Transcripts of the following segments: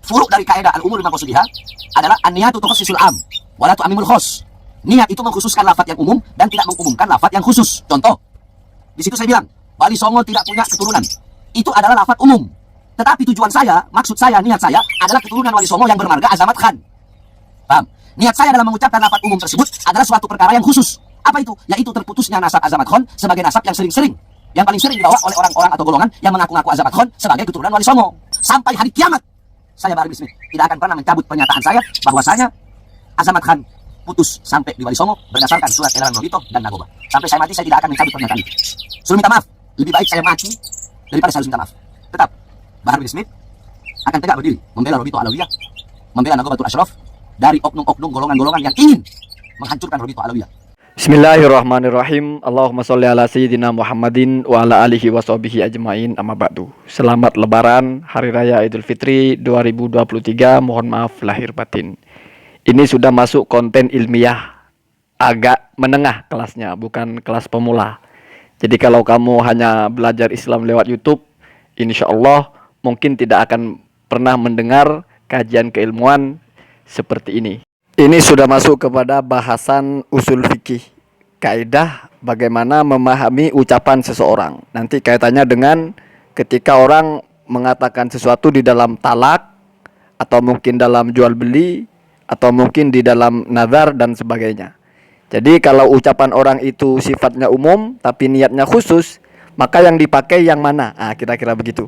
Furuk dari kaidah al-umur maqsudiha adalah an-niyatu tukhassisul am wa la tu'ammimul khos. Niat itu mengkhususkan lafaz yang umum dan tidak mengumumkan lafaz yang khusus. Contoh, di situ saya bilang, Wali Songo tidak punya keturunan. Itu adalah lafaz umum. Tetapi tujuan saya, maksud saya, niat saya adalah keturunan Wali Songo yang bermarga Azamat Khan. Paham? Niat saya dalam mengucapkan lafaz umum tersebut adalah suatu perkara yang khusus. Apa itu? Yaitu terputusnya nasab Azamat Khan sebagai nasab yang sering-sering, yang paling sering dibawa oleh orang-orang atau golongan yang mengaku-ngaku Azamat Khan sebagai keturunan Wali Songo. Sampai hari kiamat, saya Bahar bin Smith tidak akan pernah mencabut pernyataan saya bahwasanya Azamat Khan putus sampai di Wali Songo berdasarkan surat edaran Lobito dan Nagoba. Sampai saya mati saya tidak akan mencabut pernyataan itu. Suruh minta maaf, lebih baik saya mati daripada saya harus minta maaf. Tetap Bahar bin Smith akan tegak berdiri membela Lobito Alawiyah, membela Nagobatul Ashraf dari oknum-oknum golongan-golongan yang ingin menghancurkan Lobito Alawiyah. Bismillahirrahmanirrahim. Allahumma sholli ala sayyidina Muhammadin wa ala alihi wa sahbihi ajmain, amma ba'du. Selamat Lebaran, Hari Raya Idul Fitri 2023. Mohon maaf lahir batin. Ini sudah masuk konten ilmiah, agak menengah kelasnya, bukan kelas pemula. Jadi kalau kamu hanya belajar Islam lewat YouTube, insya Allah mungkin tidak akan pernah mendengar kajian keilmuan seperti ini. Ini sudah masuk kepada bahasan usul fikih, kaidah bagaimana memahami ucapan seseorang. Nanti kaitannya dengan ketika orang mengatakan sesuatu di dalam talak, atau mungkin dalam jual beli, atau mungkin di dalam nazar dan sebagainya. Jadi kalau ucapan orang itu sifatnya umum tapi niatnya khusus, maka yang dipakai yang mana? Kira-kira begitu.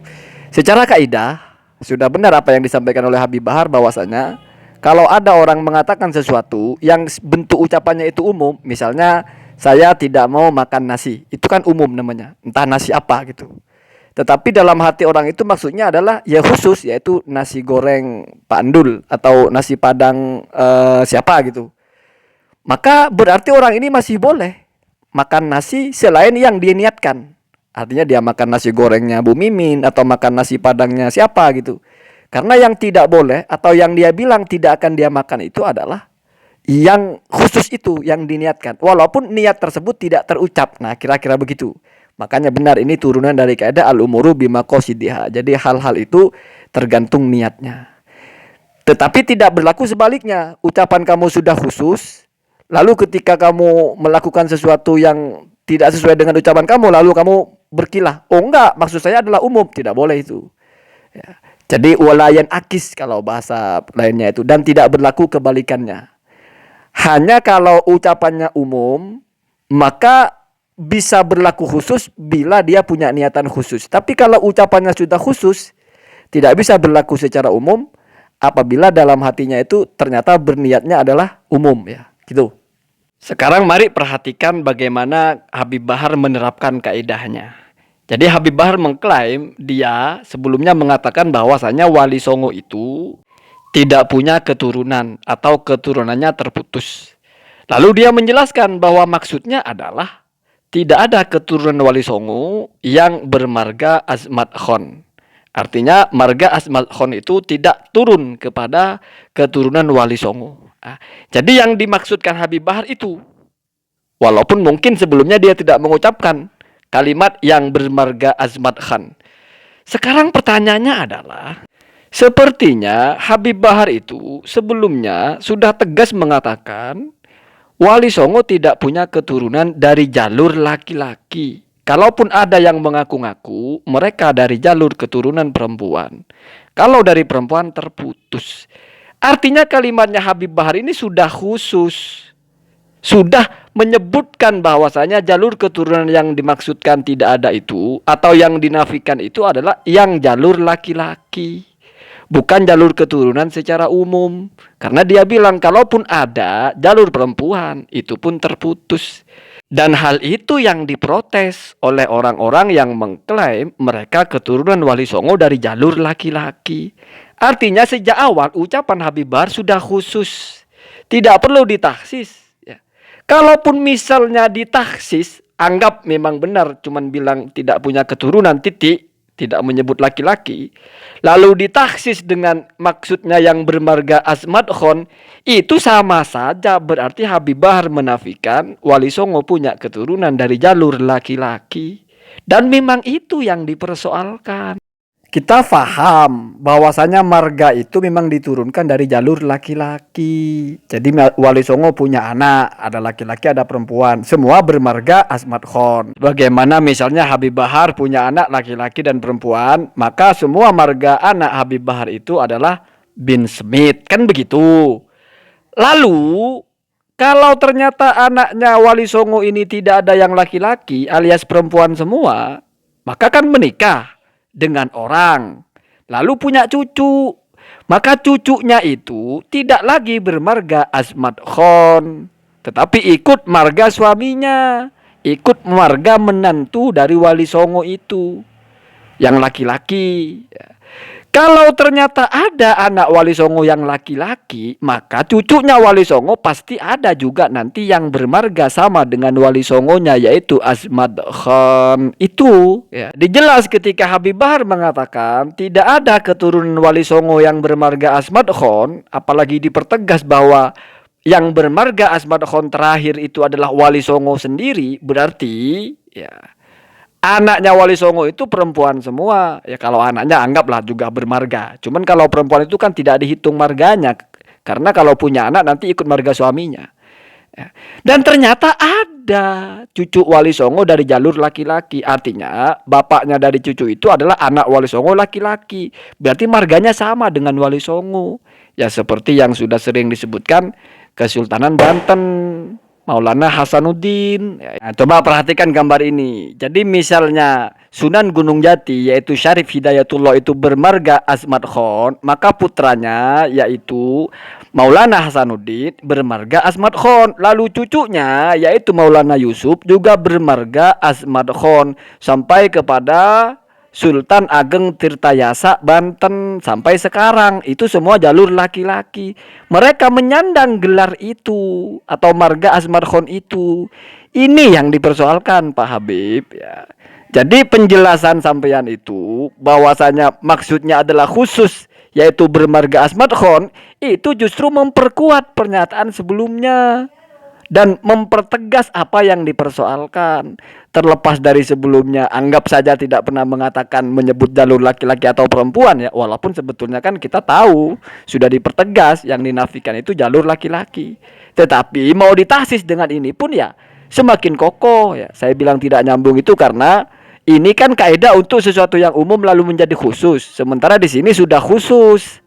Secara kaidah sudah benar apa yang disampaikan oleh Habib Bahar, bahwasanya kalau ada orang mengatakan sesuatu yang bentuk ucapannya itu umum, misalnya saya tidak mau makan nasi, itu kan umum namanya, entah nasi apa gitu. Tetapi dalam hati orang itu maksudnya adalah ya khusus, yaitu nasi goreng Pak Andul atau nasi Padang siapa gitu. Maka berarti orang ini masih boleh makan nasi selain yang dia niatkan. Artinya dia makan nasi gorengnya Bu Mimin atau makan nasi Padangnya siapa gitu. Karena yang tidak boleh atau yang dia bilang tidak akan dia makan itu adalah yang khusus itu yang diniatkan, walaupun niat tersebut tidak terucap. Nah, kira-kira begitu. Makanya benar ini turunan dari kaidah al-umuru bimaqasidiha. Jadi hal-hal itu tergantung niatnya. Tetapi tidak berlaku sebaliknya. Ucapan kamu sudah khusus, lalu ketika kamu melakukan sesuatu yang tidak sesuai dengan ucapan kamu, lalu kamu berkilah, oh enggak, maksud saya adalah umum. Tidak boleh itu ya. Jadi walayan akis kalau bahasa lainnya itu. Dan tidak berlaku kebalikannya. Hanya kalau ucapannya umum, maka bisa berlaku khusus bila dia punya niatan khusus. Tapi kalau ucapannya sudah khusus, tidak bisa berlaku secara umum apabila dalam hatinya itu ternyata berniatnya adalah umum ya, gitu. Sekarang mari perhatikan bagaimana Habib Bahar menerapkan kaidahnya. Jadi Habib Bahar mengklaim dia sebelumnya mengatakan bahwasanya Wali Songo itu tidak punya keturunan atau keturunannya terputus. Lalu dia menjelaskan bahwa maksudnya adalah tidak ada keturunan Wali Songo yang bermarga Azmat Khan. Artinya marga Azmat Khan itu tidak turun kepada keturunan Wali Songo. Jadi yang dimaksudkan Habib Bahar itu, walaupun mungkin sebelumnya dia tidak mengucapkan kalimat yang bermarga Azmat Khan. Sekarang pertanyaannya adalah, sepertinya Habib Bahar itu sebelumnya sudah tegas mengatakan Wali Songo tidak punya keturunan dari jalur laki-laki. Kalaupun ada yang mengaku-ngaku mereka dari jalur keturunan perempuan, kalau dari perempuan terputus. Artinya kalimatnya Habib Bahar ini sudah khusus, sudah menyebutkan bahwasanya jalur keturunan yang dimaksudkan tidak ada itu, atau yang dinafikan itu adalah yang jalur laki-laki, bukan jalur keturunan secara umum. Karena dia bilang kalaupun ada jalur perempuan, itu pun terputus. Dan hal itu yang diprotes oleh orang-orang yang mengklaim mereka keturunan Wali Songo dari jalur laki-laki. Artinya sejak awal ucapan Habib Bahar sudah khusus, tidak perlu ditaksis ya. Kalaupun misalnya ditaksis, anggap memang benar cuman bilang tidak punya keturunan titik, tidak menyebut laki-laki, lalu ditaksis dengan maksudnya yang bermarga Azmat Khan, itu sama saja berarti Habib Bahar menafikan Wali Songo punya keturunan dari jalur laki-laki. Dan memang itu yang dipersoalkan. kita paham bahwasanya marga itu memang diturunkan dari jalur laki-laki. Jadi Wali Songo punya anak, ada laki-laki, ada perempuan. Semua bermarga Asmat Khan. Bagaimana misalnya Habib Bahar punya anak laki-laki dan perempuan, maka semua marga anak Habib Bahar itu adalah bin Smith. Kan begitu. Lalu kalau ternyata anaknya Wali Songo ini tidak ada yang laki-laki alias perempuan semua, maka kan menikah dengan orang, lalu punya cucu. Maka cucunya itu tidak lagi bermarga Asmat Khan, tetapi ikut marga suaminya, ikut marga menantu dari Wali Songo itu, yang laki-laki. Kalau ternyata ada anak Wali Songo yang laki-laki, maka cucunya Wali Songo pasti ada juga nanti yang bermarga sama dengan Wali Songonya, yaitu Asmat Khan. Itu ya, dijelas ketika Habib Bahar mengatakan tidak ada keturunan Wali Songo yang bermarga Asmat Khan, apalagi dipertegas bahwa yang bermarga Asmat Khan terakhir itu adalah Wali Songo sendiri, berarti ya anaknya Wali Songo itu perempuan semua. Ya kalau anaknya anggaplah juga bermarga. Cuman kalau perempuan itu kan tidak dihitung marganya. Karena kalau punya anak nanti ikut marga suaminya. Ya. Dan ternyata ada cucu Wali Songo dari jalur laki-laki. Artinya bapaknya dari cucu itu adalah anak Wali Songo laki-laki. Berarti marganya sama dengan Wali Songo. Ya seperti yang sudah sering disebutkan Kesultanan Banten, Maulana Hasanuddin. Nah, coba perhatikan gambar ini. Jadi misalnya Sunan Gunung Jati yaitu Syarif Hidayatullah itu bermarga Asmat Khan, maka putranya yaitu Maulana Hasanuddin bermarga Asmat Khan. Lalu cucunya yaitu Maulana Yusuf juga bermarga Asmat Khan sampai kepada Sultan Ageng Tirtayasa Banten sampai sekarang. Itu semua jalur laki-laki. Mereka menyandang gelar itu atau marga Asmat Khan itu. Ini yang dipersoalkan Pak Habib ya. Jadi penjelasan sampeyan itu bahwasanya maksudnya adalah khusus yaitu bermarga Asmat Khan, itu justru memperkuat pernyataan sebelumnya dan mempertegas apa yang dipersoalkan. Terlepas dari sebelumnya anggap saja tidak pernah mengatakan menyebut jalur laki-laki atau perempuan ya, walaupun sebetulnya kan kita tahu sudah dipertegas yang dinafikan itu jalur laki-laki. Tetapi mau ditasis dengan ini pun ya semakin kokoh ya. Saya bilang tidak nyambung itu karena ini kan kaidah untuk sesuatu yang umum lalu menjadi khusus. Sementara di sini sudah khusus,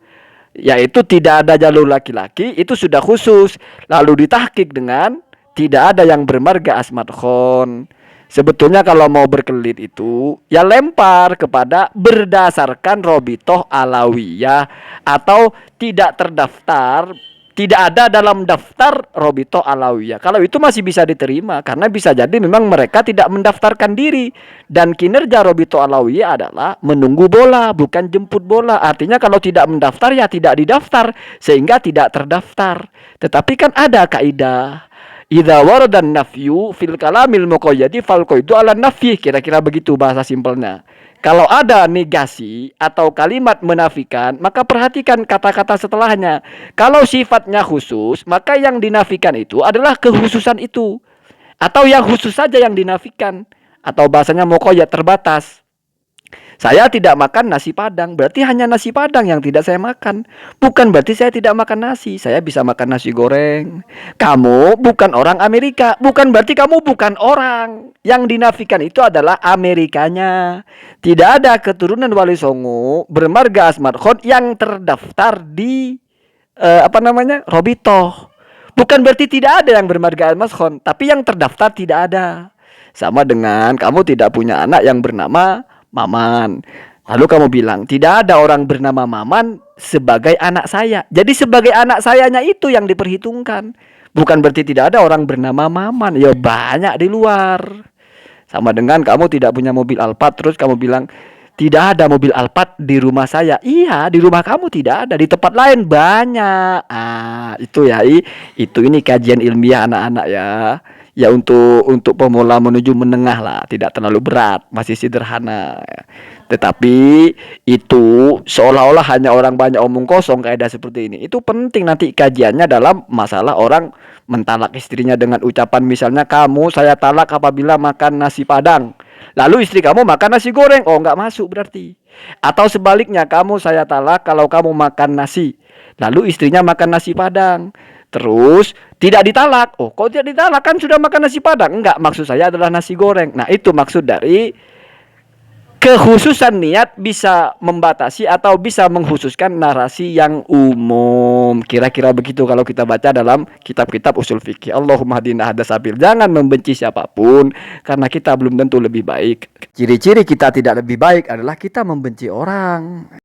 yaitu tidak ada jalur laki-laki, itu sudah khusus. Lalu ditahqiq dengan tidak ada yang bermarga Asmat Khan. Sebetulnya kalau mau berkelit itu ya lempar kepada berdasarkan Robitoh Alawiyah atau tidak terdaftar, tidak ada dalam daftar Robitoh Alawiyah. Kalau itu masih bisa diterima karena bisa jadi memang mereka tidak mendaftarkan diri. Dan kinerja Robitoh Alawiyah adalah menunggu bola, bukan jemput bola. Artinya kalau tidak mendaftar ya tidak didaftar, sehingga tidak terdaftar. Tetapi kan ada kaidah idza waradan nafyu fil kalamil muqayyadi fal qaidu ala nafyi, kira-kira begitu bahasa simpelnya. Kalau ada negasi atau kalimat menafikan, maka perhatikan kata-kata setelahnya. Kalau sifatnya khusus, maka yang dinafikan itu adalah kekhususan itu. Atau yang khusus saja yang dinafikan. Atau bahasanya muqayyad, terbatas. Saya tidak makan nasi padang, berarti hanya nasi padang yang tidak saya makan. Bukan berarti saya tidak makan nasi, saya bisa makan nasi goreng. Kamu bukan orang Amerika, bukan berarti kamu bukan orang. Yang dinafikan itu adalah Amerikanya. Tidak ada keturunan Wali Songo bermarga Asmat Khan yang terdaftar di Robitoh. Bukan berarti tidak ada yang bermarga Asmat Khan, tapi yang terdaftar tidak ada. Sama dengan kamu tidak punya anak yang bernama Maman. Lalu kamu bilang tidak ada orang bernama Maman sebagai anak saya. Jadi sebagai anak sayanya itu yang diperhitungkan. Bukan berarti tidak ada orang bernama Maman. Ya banyak di luar. Sama dengan kamu tidak punya mobil Alphard, terus kamu bilang tidak ada mobil Alphard di rumah saya. Iya, di rumah kamu tidak ada, di tempat lain banyak. Itu ya, itu ini kajian ilmiah anak-anak ya. Ya untuk pemula menuju menengah lah, tidak terlalu berat, masih sederhana. Tetapi itu seolah-olah hanya orang banyak omong kosong kaidah seperti ini. Itu penting nanti kajiannya dalam masalah orang mentalak istrinya dengan ucapan misalnya kamu saya talak apabila makan nasi padang. Lalu istri kamu makan nasi goreng, oh nggak masuk berarti. Atau sebaliknya, kamu saya talak kalau kamu makan nasi, lalu istrinya makan nasi padang, terus tidak ditalak. Oh, kok tidak ditalak, kan sudah makan nasi padang? Enggak, maksud saya adalah nasi goreng. Nah, itu maksud dari kekhususan niat bisa membatasi atau bisa mengkhususkan narasi yang umum. Kira-kira begitu kalau kita baca dalam kitab-kitab usul fikih. Allahumma hadina hadas sabil. Jangan membenci siapapun karena kita belum tentu lebih baik. Ciri-ciri kita tidak lebih baik adalah kita membenci orang.